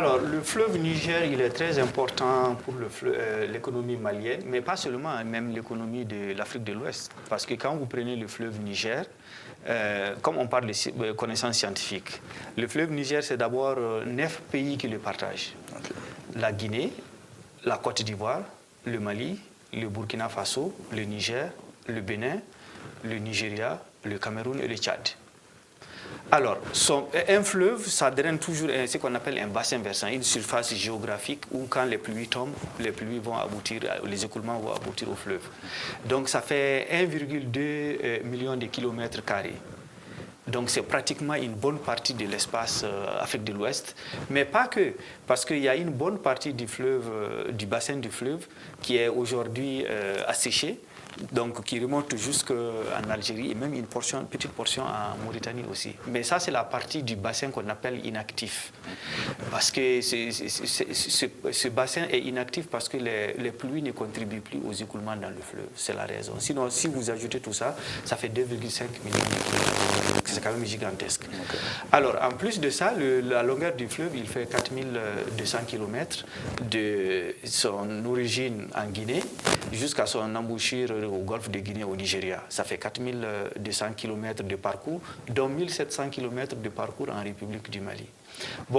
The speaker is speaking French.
Alors, le fleuve Niger, il est très important pour l'économie malienne, mais pas seulement, même l'économie de l'Afrique de l'Ouest. Parce que quand vous prenez le fleuve Niger, comme on parle de connaissances scientifiques, le fleuve Niger, c'est d'abord 9 pays qui le partagent. Okay. La Guinée, la Côte d'Ivoire, le Mali, le Burkina Faso, le Niger, le Bénin, le Nigeria, le Cameroun et le Tchad. Alors, un fleuve, ça draine toujours ce qu'on appelle un bassin versant, une surface géographique où quand les pluies tombent, les pluies vont aboutir, les écoulements vont aboutir au fleuve. Donc ça fait 1,2 million de kilomètres carrés. Donc c'est pratiquement une bonne partie de l'espace Afrique de l'Ouest, mais pas que, parce qu'il y a une bonne partie du fleuve, du bassin du fleuve qui est aujourd'hui asséché, donc qui remonte jusqu'en Algérie et même une petite portion en Mauritanie aussi. Mais ça, c'est la partie du bassin qu'on appelle inactif. Parce que ce bassin est inactif parce que les pluies ne contribuent plus aux écoulements dans le fleuve. C'est la raison. Sinon, si vous ajoutez tout ça, ça fait 2,5 millions de kilomètres. C'est quand même gigantesque. Okay. Alors, en plus de ça, la longueur du fleuve, il fait 4200 km de son origine en Guinée jusqu'à son embouchure au golfe de Guinée au Nigeria. Ça fait 4200 km de parcours, dont 1700 km de parcours en République du Mali. Bon.